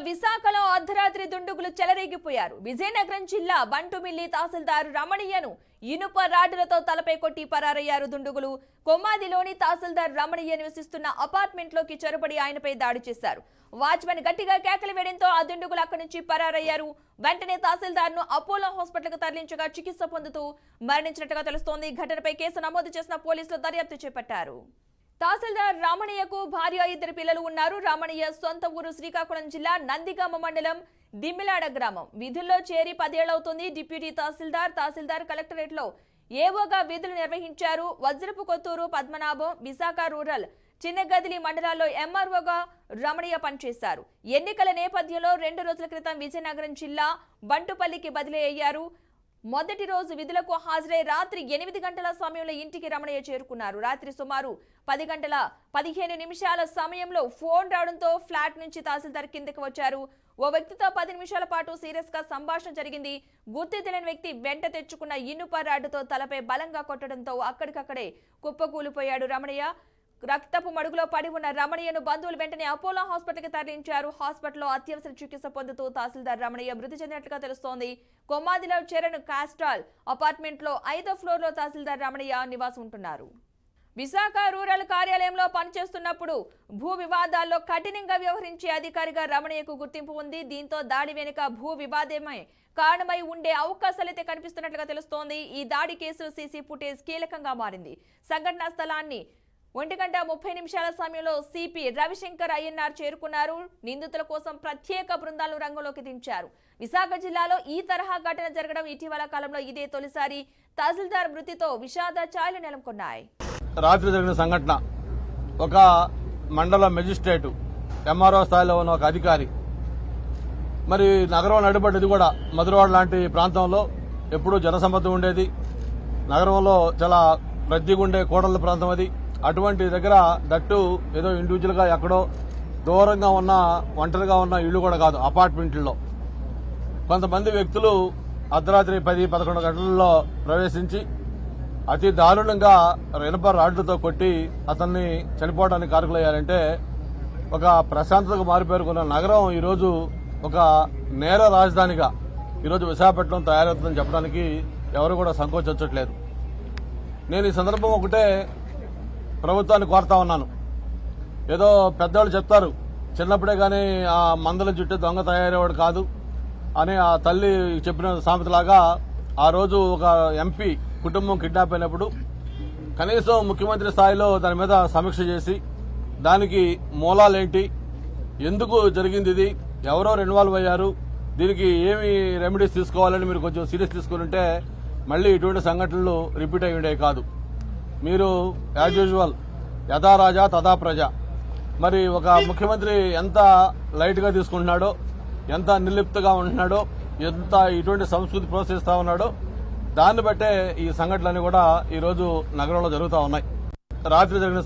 విశాఖలో అర్ధరాత్రి దుండుగులు చెలరేగిపోయారు. విజయనగరం జిల్లా బంటుమిల్లి తహసీల్దార్ రమణయ్యను ఇనుప రాడ్డులతో తలపై కొట్టి పరారయ్యారు దుండుగులు. కొమ్మాదిలోని తహసీల్దార్ రమణయ్య నివసిస్తున్న అపార్ట్మెంట్ లోకి చొరబడి ఆయనపై దాడి చేశారు. వాచ్మెన్ గట్టిగా కేకలు వేయడంతో ఆ దుండుగులు అక్కడి నుంచి పరారయ్యారు. వెంటనే తహసీల్దార్ ను అపోలో హాస్పిటల్ కు తరలించగా చికిత్స పొందుతూ మరణించినట్టుగా తెలుస్తోంది. ఘటనపై కేసు నమోదు చేసిన పోలీసులు దర్యాప్తు చేపట్టారు. తహసీల్దార్ రామణయ్యకు భార్య, 2 పిల్లలు ఉన్నారు. రామణయ్య సొంత ఊరు శ్రీకాకుళం జిల్లా నందిగామ మండలం దిమ్మిలాడ గ్రామం. విధుల్లో చేరి 10 ఏళ్లవుతుంది. డిప్యూటీ తహసీల్దార్ కలెక్టరేట్ లో ఏవోగా విధులు నిర్వహించారు. వజ్రపు కొత్తూరు, పద్మనాభం, విశాఖ రూరల్, చిన్నగదిలి మండలాల్లో ఎంఆర్ఓగా రమణయ్య పనిచేశారు. ఎన్నికల నేపథ్యంలో 2 రోజుల క్రితం విజయనగరం జిల్లా బంటుపల్లికి బదిలీ అయ్యారు. మొదటి రోజు విధులకు హాజరై రాత్రి 8 గంటల సమయంలో ఇంటికి రమణయ్య చేరుకున్నారు. రాత్రి సుమారు 10 గంటల 15 నిమిషాల సమయంలో ఫోన్ రావడంతో ఫ్లాట్ నుంచి తహసీల్దార్ కిందకి వచ్చారు. ఓ వ్యక్తితో 10 నిమిషాల పాటు సీరియస్ గా సంభాషణ జరిగింది. గుర్తు తెలియని వ్యక్తి వెంట తెచ్చుకున్న ఇనుప రాడ్డుతో తలపై బలంగా కొట్టడంతో అక్కడికక్కడే కుప్పకూలిపోయాడు రమణయ్య. రక్తపు మడుగులో పడి ఉన్న రమణయ్యను బంధువులు వెంటనే అపోలో హాస్పిటల్ కి తరలించారు. హాస్పిటల్లో అత్యవసర చికిత్స పొందుతూ తహసీల్దార్ రమణయ్య మృతి చెందినట్లుగా తెలుస్తోంది. కొమ్మాదిలో చరణ్ కాస్ట్రాల్ అపార్ట్మెంట్ లో 5వ ఫ్లోర్ లో తహసీల్దార్ రమణయ్య నివాసం ఉంటున్నారు. విశాఖ రూరల్ కార్యాలయంలో పనిచేస్తున్నప్పుడు భూ వివాదాల్లో కఠినంగా వ్యవహరించే అధికారిగా రమణయ్యకు గుర్తింపు ఉంది. దీంతో దాడి వెనుక భూ వివాదమే కారణమై ఉండే అవకాశాలైతే కనిపిస్తున్నట్లుగా తెలుస్తోంది. ఈ దాడి కేసు సీసీ ఫుటేజ్ కీలకంగా మారింది. సంఘటనా స్థలాన్ని 1:30 సమయంలో సిపి రవిశంకర్ అయ్యన్నార్ చేరుకున్నారు. నిందితుల కోసం ప్రత్యేక బృందాలను రంగంలోకి దించారు. విశాఖ జిల్లాలో ఈ తరహా ఘటన జరగడం ఇటీవల కాలంలో ఇదే తొలిసారి. తహసీల్దార్ మృతితో విషాద ఛాయలు నెలకొన్నాయి. రాత్రి జరిగిన సంఘటన, ఒక మండల మెజిస్ట్రేటు, ఎంఆర్ఓ స్థాయిలో ఉన్న ఒక అధికారి, మరి నగరం నడిపడ్డది కూడా మధురవాడ లాంటి ప్రాంతంలో ఎప్పుడూ జనసమ్మతి ఉండేది. నగరంలో చాలా రద్దీగా ఉండే కూడళ్ల ప్రాంతం అది. అటువంటి దగ్గర దట్టు ఏదో ఇండివిజువల్ గా ఎక్కడో దూరంగా ఉన్న ఒంటరిగా ఉన్న ఇళ్లు కూడా కాదు, అపార్ట్మెంట్లో కొంతమంది వ్యక్తులు అర్ధరాత్రి 10-11 గంటల్లో ప్రవేశించి అతి దారుణంగా ఇనుప రాడ్లతో కొట్టి అతన్ని చనిపోవడానికి కారకులయ్యారంటే ఒక ప్రశాంతతకు మారిపేరుకున్న నగరం ఈరోజు ఒక నేర రాజధానిగా ఈరోజు విశాఖపట్నం తయారవుతుందని చెప్పడానికి ఎవరు కూడా సంకోచించట్లేదు. నేను ఈ సందర్భం ఒకటే ప్రభుత్వాన్ని కోరుతా ఉన్నాను. ఏదో పెద్దవాళ్ళు చెప్తారు, చిన్నప్పుడే కానీ ఆ మందల చుట్టూ దొంగ తయారయ్యేవాడు కాదు అని ఆ తల్లి చెప్పిన సామెతలాగా ఆ రోజు ఒక ఎంపీ కుటుంబం కిడ్నాప్ అయినప్పుడు కనీసం ముఖ్యమంత్రి స్థాయిలో దాని మీద సమీక్ష చేసి దానికి మూలాలేంటి, ఎందుకు జరిగింది, ఇది ఎవరో ఇన్వాల్వ్ అయ్యారు, దీనికి ఏమి రెమెడీస్ తీసుకోవాలని మీరు కొంచెం సీరియస్ తీసుకుంటే మళ్లీ ఇటువంటి సంఘటనలు రిపీట్ అయి ఉండేవి కాదు. మీరు యాజ్ యూజువల్ యథా రాజా తథా ప్రజ. మరి ఒక ముఖ్యమంత్రి ఎంత లైట్ గా తీసుకుంటున్నాడో, ఎంత నిర్లిప్తగా ఉంటున్నాడో, ఎంత ఇటువంటి సంస్కృతి ప్రోత్సహిస్తా ఉన్నాడో దాన్ని బట్టే ఈ సంఘటనలన్నీ కూడా ఈ రోజు నగరంలో జరుగుతూ ఉన్నాయి. రాత్రి జరిగిన